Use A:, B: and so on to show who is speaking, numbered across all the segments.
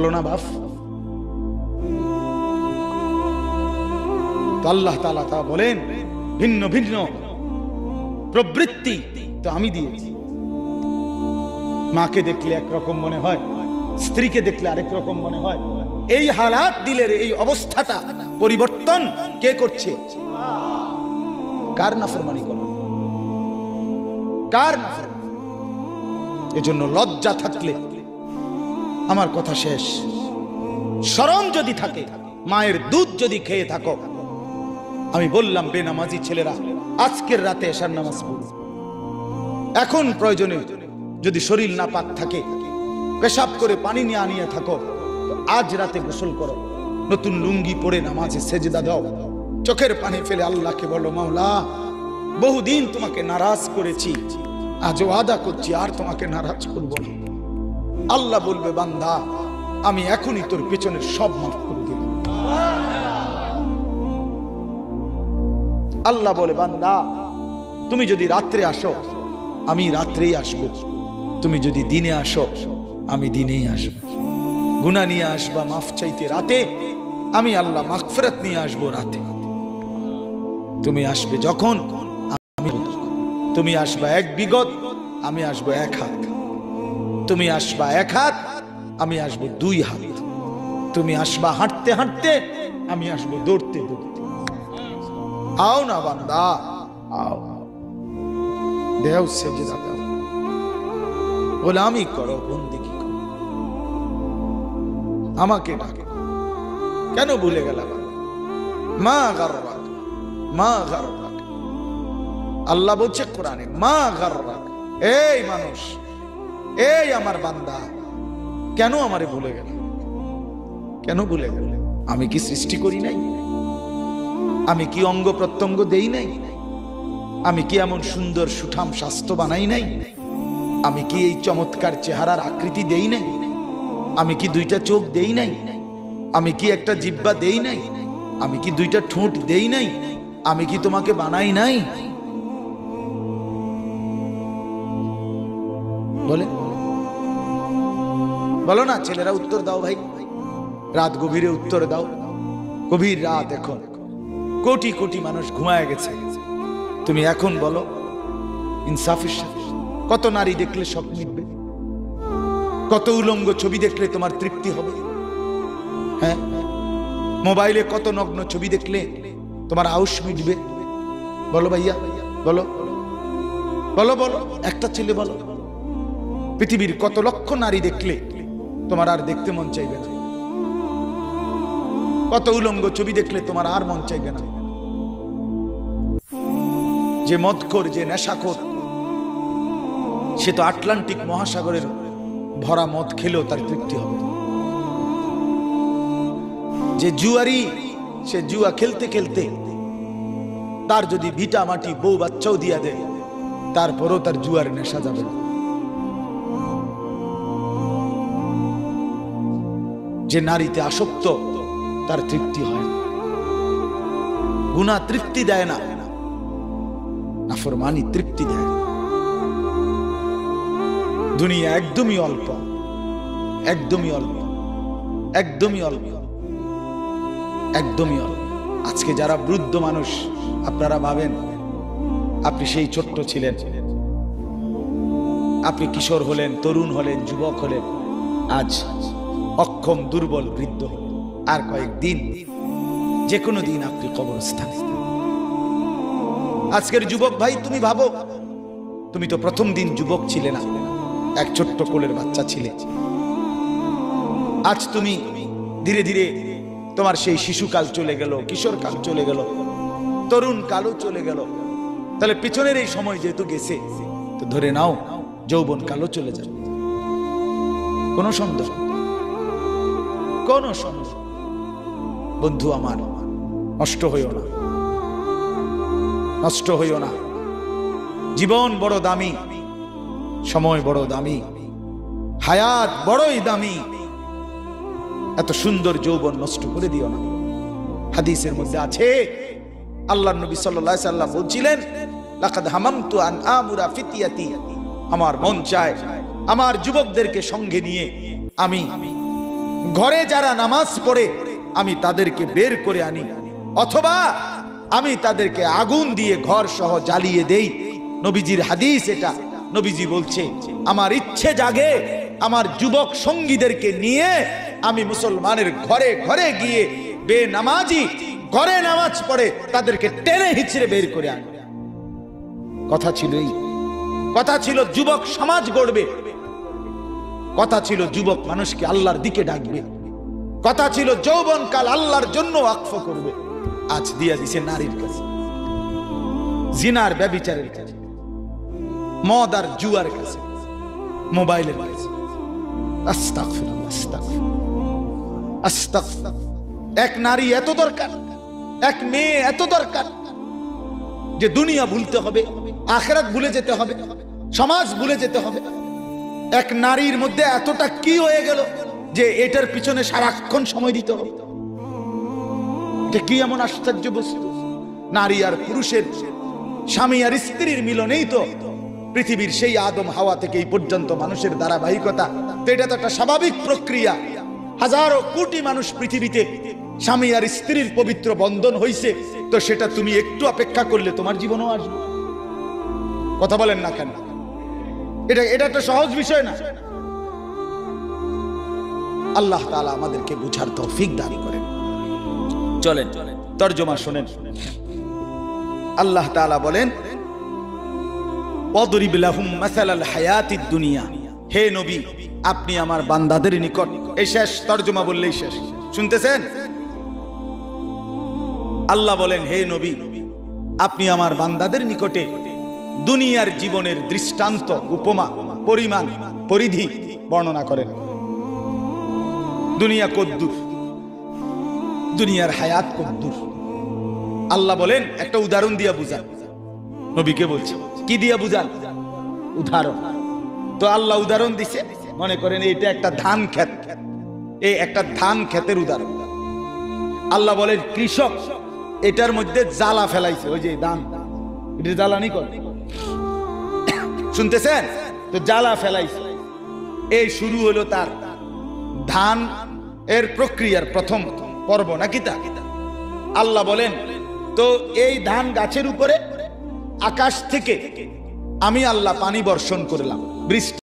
A: বলো না বাপ। তো আল্লাহ তাআলা তা বলেন ভিন্ন ভিন্ন প্রবৃত্তি তো আমি দিয়েছি। মাকে দেখলে একরকম মনে হয়, স্ত্রীকে দেখলে আরেক রকম মনে হয়। এই হালাত, দিলের এই অবস্থাটা পরিবর্তন কে করছে? কার নাফরমানি করো? কার নাফরমানি? এজন্য লজ্জা থাকলে, আমার কথা শেষ, শরম যদি থাকে, মায়ের দুধ যদি খেয়ে থাকো, আমি বললাম বেনামাজি ছেলেরা আজকের রাতে এশার নামাজ পড়ো। এখন প্রয়োজনে যদি শরীর না পাক থাকে, পেশাব করে পানি নিয়ে আনিয়ে থাকো, তো আজ রাতে গোসল করো, নতুন লুঙ্গি পরে নামাজে সেজদা দাও, চোখের পানি ফেলে আল্লাহকে বলো, মাওলা বহুদিন তোমাকে নারাজ করেছি, আজ ওয়াদা করছি আর তোমাকে নারাজ করব না। আল্লাহ বলবে, বান্দা আমি এখনই তোর পেছনের সব মাফ করে দিলাম। আল্লাহ বলে, বান্দা তুমি যদি রাত্রে আসো আমি রাত্রেই আসবো, তুমি যদি দিনে আসো আমি দিনেই আসবো। গুনাহ নিয়ে আসবা মাফ চাইতে রাতে, আমি আল্লাহ মাগফিরাত নিয়ে আসবো রাতে। তুমি আসবে যখন, তুমি আসবা এক বিগত, আমি আসবো এক হাত। তুমি আসবা এক হাত, আমি আসবো দুই হাত। তুমি আসবা হাঁটতে হাঁটতে, আমি আসবো দৌড়তে দৌড়তে। আও না বান্দা, আও, দেও সেজদা দাও, গোলামি করো, বন্দেগী করো, আমাকে ডাকে। কেন ভুলে গেলাম? মা গাররাক, মা গাররাক। আল্লাহ বলছে কোরআনে, মা গাররাক। এই মানুষ, এই আমার বান্দা, কেন আমারে ভুলে গেল? কেন ভুলে গেল? আমি কি সৃষ্টি করি নাই? আমি কি অঙ্গ প্রত্যঙ্গ দেই নাই? আমি কি এমন সুন্দর সুঠাম স্বাস্থ্য বানাই নাই? আমি কি এই চমৎকার চেহারার আকৃতি দেই নাই? আমি কি দুইটা চোখ দেই নাই? আমি কি একটা জিহ্বা দেই নাই? আমি কি দুইটা ঠোঁট দেই নাই? আমি কি তোমাকে বানাই নাই? বলে বলো না ছেলেরা, উত্তর দাও ভাই, রাত গভীরে উত্তর দাও। গভীর রাত, এখন কোটি কোটি মানুষ ঘুমায় গেছে, তুমি এখন বলো ইনসাফের সাথে। কত নারী দেখলে সব মিটবে? কত উলঙ্গ ছবি দেখলে তোমার তৃপ্তি হবে? হ্যাঁ, মোবাইলে কত নগ্ন ছবি দেখলে তোমার আউশ মিটবে? বলো ভাইয়া, বলো বলো বলো, একটা ছেলে বলো। পৃথিবীর কত লক্ষ নারী দেখলে তোমার আর দেখতে মন চাইবে না? কত উলঙ্গ ছবি দেখলে তোমার আর মন চাইবে না? যে মদখোর, যে নেশাখোর, সে তো আটলান্টিক মহাসাগরের ভরা মদ খেলেও তার তৃপ্তি হবে। যে জুয়ারি, সে জুয়া খেলতে খেলতে তার যদি ভিটা মাটি বউ বাচ্চাও দিয়া দেয়, তারপরও তার জুয়ার নেশা যাবে না। যে নারীতে আসক্ত, তার তৃপ্তি হয় না। গুনাহ তৃপ্তি দেয় না, নাফরমানি তৃপ্তি দেয়। দুনিয়া একদমই অল্প, একদমই অল্প, একদমই অল্প, একদমই অল্প। আজকে যারা বৃদ্ধ মানুষ, আপনারা ভাবেন আপনি সেই ছোট্ট ছিলেন, আপনি কিশোর হলেন, তরুণ হলেন, যুবক হলেন, আজ অক্ষম দুর্বল বৃদ্ধ, আর কয়েকদিন, যে কোনো দিন আপনি কবরস্থানে। আজকের যুবক ভাই, তুমি ভাবো, তুমি তো প্রথম দিন যুবক ছিলে না, এক ছোট্ট কোলের বাচ্চা ছিলে। আজ তুমি ধীরে ধীরে তোমার সেই শিশুকাল চলে গেল, কিশোরকাল চলে গেল, তরুণ কালও চলে গেল। তাহলে পিছনের এই সময় যেহেতু গেছে, তো ধরে নাও যৌবন কালও চলে যাবে। কোন সন্দেহ, কোন সন্দেহ। বন্ধু আমার, নষ্ট হইও না, নষ্ট হইও না। জীবন বড় দামি, সময় বড় দামি, হায়াত বড়ই দামি। এত সুন্দর যৌবন নষ্ট করে দিও না। হাদিসের মধ্যে আছে, আল্লাহর নবী সাল্লাল্লাহু আলাইহি সাল্লাম বলছিলেন, লাকাদ হামামতু আন আমুরা ফিতিয়াতি, আমার মন চায় আমার যুবকদেরকে সঙ্গে নিয়ে আমি ঘরে যারা নামাজ পড়ে আমি তাদেরকে বের করে আনি, অথবা আমি তাদেরকে আগুন দিয়ে ঘর সহ জ্বালিয়ে দেই। নবীজির হাদিস এটা। নবীজি বলছে, আমার ইচ্ছে জাগে আমার যুবক সঙ্গীদেরকে নিয়ে আমি মুসলমানের ঘরে ঘরে গিয়ে বেনামাজি ঘরে নামাজ পড়ে তাদেরকে টেনে হিচড়ে বের করে আনি। কথা ছিল এই, কথা ছিল যুবক সমাজ গড়বে, কথা ছিল যুবক মানুষকে আল্লাহর দিকে ডাকবে, কথা ছিল যৌবনকাল আল্লাহর জন্য ওয়াকফ করবে। আজ দিয়া দিছে নারীর কাছে, জিনার ব্যভিচারের কাছে, মদ আর জুয়ার কাছে, মোবাইলের কাছে। আস্তাগফিরুল্লাহ, আস্তাগফিরুল্লাহ, আস্তাগফিরুল্লাহ। এক নারী এত দরকার, এক মেয়ে এত দরকার যে দুনিয়া ভুলতে হবে, আখিরাত ভুলে যেতে হবে, সমাজ ভুলে যেতে হবে। এক নারীর মধ্যে এতটা কি হয়ে গেল যে এটার পিছনে সারাক্ষণ সময় দিতে হবে? এটা কি এমন আশ্চর্য বস্তু? নারী আর পুরুষের, স্বামী আর স্ত্রীর মিলনেই তো পৃথিবীর সেই আদম হাওয়া থেকে এই পর্যন্ত মানুষের ধারাবাহিকতা। তো এটা তো একটা স্বাভাবিক প্রক্রিয়া। হাজারো কোটি মানুষ পৃথিবীতে স্বামী আর স্ত্রীর পবিত্র বন্ধন হইছে, তো সেটা তুমি একটু অপেক্ষা করলে তোমার জীবনও আসবে। কথা বলেন না কেন? এটা একটা সহজ বিষয় না। আল্লাহ তাআলা আমাদেরকে বুঝার তৌফিক দান করেন। চলেন তরজমা শুনেন। আল্লাহ তাআলা বলেন, ওয়াদরিব লাহুম মাসালাল হায়াতিদ দুনিয়া। হে নবী, আপনি আমার বান্দাদের নিকট, এই শেষ তরজমা বললেই শেষ। শুনতেছেন? আল্লাহ বলেন, হে নবী, আপনি আমার বান্দাদের নিকটে দুনিয়ার জীবনের দৃষ্টান্ত, উপমা, পরিমাণ, পরিধি বর্ণনা করেন। দুনিয়া কদ্দুর, দুনিয়ার হায়াত কদ্দুর। আল্লাহ বলেন একটা উদাহরণ দিয়া বুঝান। নবীকে বলছে, কি দিয়া বুঝান? উদাহরণ। তো আল্লাহ উদাহরণ দিছে, মনে করেন এটা একটা ধান ক্ষেত, এই একটা ধান ক্ষেতের উদাহরণ। আল্লাহ বলেন কৃষক এটার মধ্যে জ্বালা ফেলাইছে, ওই যে ধান, এটা জ্বালানি কর, শুনতেছেন তো? জ্বালা ফেলাইছে। এই শুরু হলো তার ধান এর প্রক্রিয়ার প্রথম পর্ব, নাকি তা? আল্লাহ বলেন, তো এই ধান গাছের উপরে আকাশ থেকে আমি আল্লাহ পানি বর্ষণ করলাম, বৃষ্টি,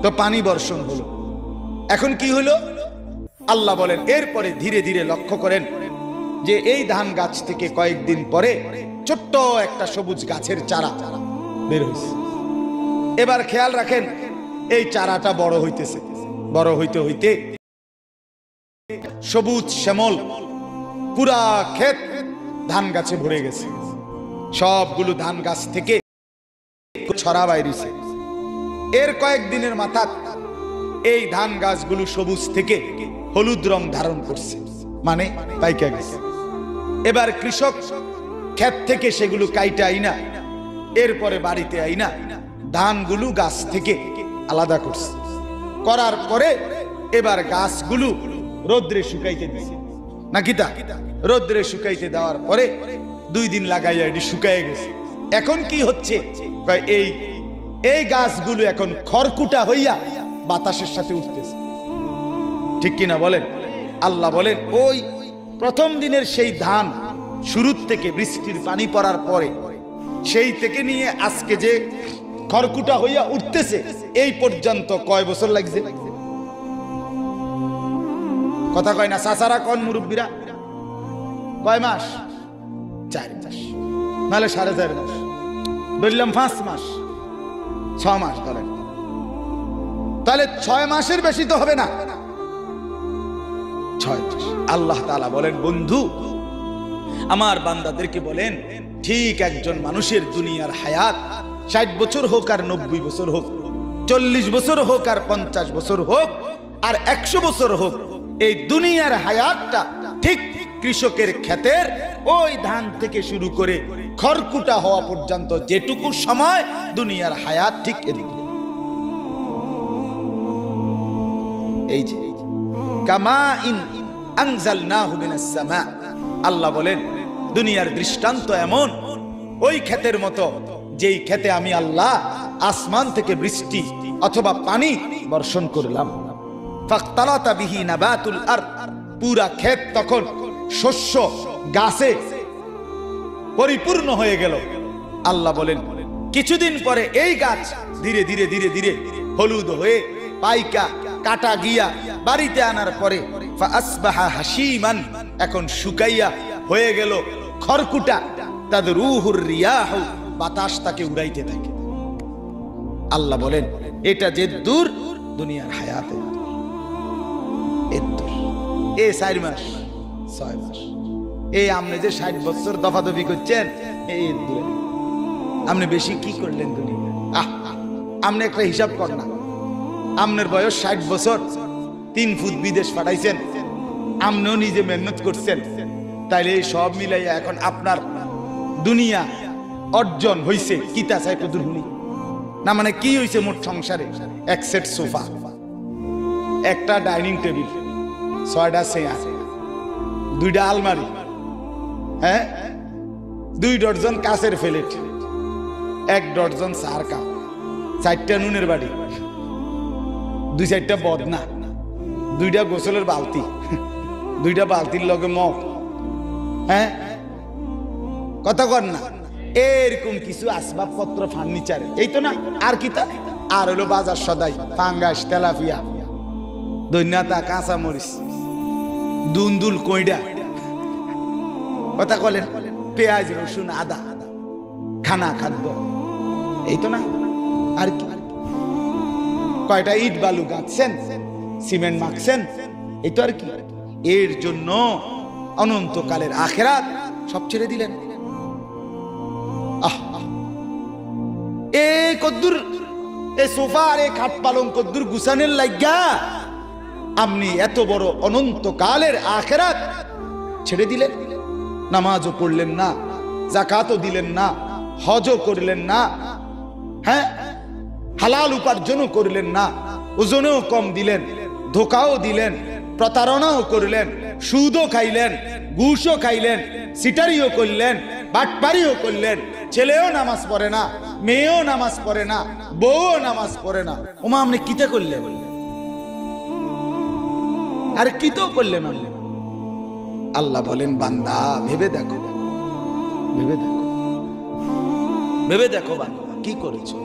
A: তো পানি বর্ষণ হলো। এখন কি হলো? আল্লাহ বলেন এরপরে ধীরে ধীরে লক্ষ্য করেন যে এই ধান গাছ থেকে কয়েকদিন পরে ছোট্ট একটা সবুজ গাছের চারা বের হয়েছে। এবার খেয়াল রাখেন, এই চারাটা বড় হইতেছে, বড় হইতে হইতে সবুজ শ্যামল পুরা ক্ষেত ধান গাছে ভরে গেছে। সবগুলো ধান গাছ থেকে ছড়া বাইরেছে। এর কয়েকদিনের মাথা এই ধান গাছগুলো সবুজ থেকে হলুদ রং ধারণ করছে, মানে পাইকা গেছে। এবার কৃষক ক্ষেত থেকে সেগুলো কাইটা আইনা এরপরে বাড়িতে আইনা ধানগুলো গাছ থেকে আলাদা করছে। করার পরে এবার গাছগুলো রোদ্রে শুকাইতে দিছে, নাকি তা? রোদ্রে শুকাইতে দেওয়ার পরে 2 দিন লাগাইয়া এটি শুকায় গেছে। এখন কি হচ্ছে? এই গাছগুলো এখন খড়কুটা হইয়া বাতাসের সাথে উঠতেছে, ঠিক কিনা বলেন? আল্লাহ বলেন ওই প্রথম দিনের সেই ধান শুরুর থেকে বৃষ্টির পানি পড়ার পরে সেই থেকে নিয়ে আজকে যে খড়কুটা হইয়া উঠতেছে, এই পর্যন্ত কয় বছর লাগছে? কথা কয় না চাচারা, কোন মুরব্বীরা? কয় মাস? 4 মাস, নাহলে 4.5 মাস, বললাম 5 মাস, 6 মাস ধরেন। তাহলে 6 মাসের বেশি তো হবে না, 6 মাস। আল্লাহ তাআলা বলেন, বন্ধু আমার বান্দাদেরকে বলেন, ঠিক একজন মানুষের দুনিয়ার হায়াত 60 বছর হোক আর 90 বছর হোক, 40 বছর হোক আর 50 বছর হোক আর 100 বছর হোক, এই দুনিয়ার হায়াতটা ঠিক কৃষকের ক্ষেতের ওই ধান থেকে শুরু করে খড়কুটা হওয়া পর্যন্ত যেটুকু সময় দুনিয়ার হায়াত, ঠিক এদিকে। এই যে কামাইন আনজালনাহু মিনাস সামা, আল্লাহ বলেন দুনিয়ার দৃষ্টান্ত এমন ওই ক্ষেতের মতো যেই ক্ষেতে আমি আল্লাহ আসমান থেকে বৃষ্টি অথবা পানি বর্ষণ করলাম। ফাখতালাতা বিহি নাবাতুল আরদ, পুরা ক্ষেত তখন শস্য গাছে পরিপূর্ণ হয়ে গেল। আল্লাহ বলেন কিছুদিন পরে এই গাছ ধীরে ধীরে ধীরে ধীরে হলুদ হয়ে পাইকা কাটা গিয়া বাড়িতে আনার পরে ফাসবাহা হাসিমান, এখন শুকাইয়া হয়ে গেল খড়কুটা। তাদরুহুর রিয়াহ, বাতাস তাকে উড়াইতে থাকে। আল্লাহ বলেন এটা যে দূর দুনিয়ার হায়াতে এ 4 মাস 6 মাস, এই আপনি যে 60 বছর দফাদফি করছেন, এই দূরে আপনি বেশি কি করলেন দুনিয়া? আপনি একটা হিসাব কর না, আপনার বয়স 60 বছর, 3 ফুট বিদেশ পাঠাইছেন, আপনিও নিজে মেহনত করছেন, তাইলে এই সব মিলাইয়া এখন আপনার দুনিয়া অর্জন হইছে কিতা চাই কদুর হুনি না? মানে কি হইছে মোট সংসারে? 1 সেট সোফা, একটা ডাইনিং টেবিল, 6টা চেয়ার, 2টা আলমারি, হ্যাঁ, 2 ডজন কাঁচের প্লেট, 1 ডজন চার কাপ, 4টা নুনের বাড়ি, 2-4টা বদনা, 2টা গোসলের বালতি, 2টা বালতির লগে মগ, হ্যাঁ, কথা কর না? এরকম কিছু আসবাবপত্র, ফার্নিচার, এই তো না, আর কি তা? আর হলো বাজার সদাই, পাঙ্গাস, তেলাপিয়া, দৈন্যাতা, কাঁচা মরিচ, দুন্দুল, কইডা, কথা বলেন, পেঁয়াজ, রসুন, আদা, খানা খাদ্য, এই তো না, আর কি? কয়টা ইট বালু গাঁথছেন, সিমেন্ট মাখছেন, এই তো আর কি? এর জন্য অনন্তকালের আখিরাত সব ছেড়ে দিলেন। এ কদ্দুর এ সোফা আর এ খাট পালং কদ্দুর গুছানের লাগা আপনি এত বড় অনন্তকালের আখিরাত ছেড়ে দিলেন। নামাজও পড়লেন না, যাকাতও দিলেন না, হজও করলেন না, হ্যাঁ, হালাল উপার্জনও করলেন না, ওজনেও কম দিলেন, ধোকাও দিলেন, প্রতারণাও করলেন, সুদও খাইলেন, ঘুষও খাইলেন, সিটারিও করলেন, বাটপারিও করলেন, ছেলেও নামাজ পড়ে না, মেয়েও নামাজ পড়ে না, বউও নামাজ পড়ে না। ওমা আপনি কিতে করলেন? আর কি তো করলেন? আল্লাহ বলেন বান্দা ভেবে দেখো, ভেবে দেখো, ভেবে দেখো বান্দা কি করেছো,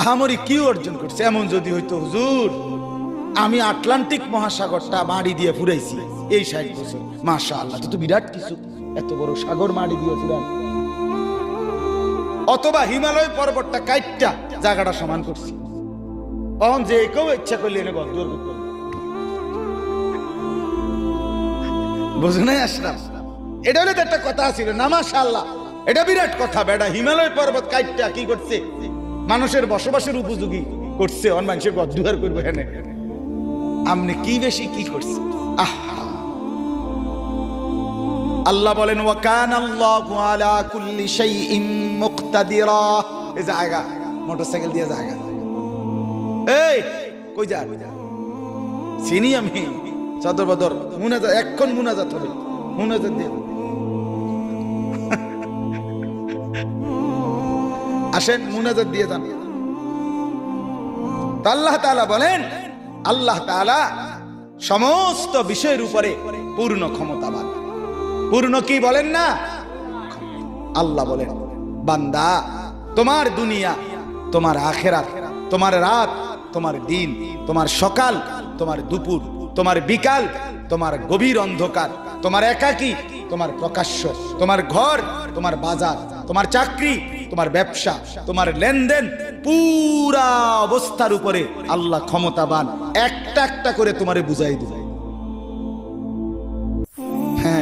A: আহামরি কি অর্জন করছে। এমন যদি হইতো হুজুর আমি আটলান্টিক মহাসাগরটা মাড়ি দিয়ে ফুরাইছি এই 60 বছর, মাশাআল্লাহ, তো বিরাট কিছু, এত বড় সাগর মাড়ি দিয়ে ফুরান, অথবা হিমালয় পর্বতটা কাইটটা জায়গাটা সমান করছি, তখন যে কেউ ইচ্ছা করলে এনে গদ্দর করতে, বুঝো নাই আসলাম? এটা হলে তো একটা কথা ছিল না, মাশাআল্লাহ, এটা বিরাট কথা। বেটা হিমালয় পর্বত কাইটটা কি করছে? মানুষের বসবাসের উপযোগী করছে, অন মানুষের গদ্দুয়ার করবে। এনে আপনি কি বেশি কি করছে? আল্লাহ বলেন ওয়া কানাল্লাহু আলা কুল্লি শাইইন মুকতাদিরা। এই জায়গা মোটরসাইকেল দিয়ে জায়গা, এই কই যা? চিনি আমি, সদর বদর মুনাজাত, এখন মুনাজাত হবে, মুনাজাত দিয়ে আসেন, মুনাজাত দিয়ে যান। আল্লাহ তাআলা বলেন, আল্লাহ তাআলা সমস্ত বিষয়ের উপরে পূর্ণ ক্ষমতাবান। পূর্ণ কি বলেন না? আল্লাহ বলেন বান্দা তোমার দুনিয়া, তোমার আখিরাত, তোমার রাত, তোমার দিন, তোমার সকাল, তোমার দুপুর, তোমার বিকাল, তোমার গভীর অন্ধকার, তোমার একাকী, তোমার প্রকাশ্য, তোমার ঘর, তোমার বাজার, তোমার চাকরি, তোমার ব্যবসা, তোমার লেনদেন, পুরা অবস্থার উপরে আল্লাহ ক্ষমতাবান। একটা একটা করে তোমারে বুঝাই দেবে।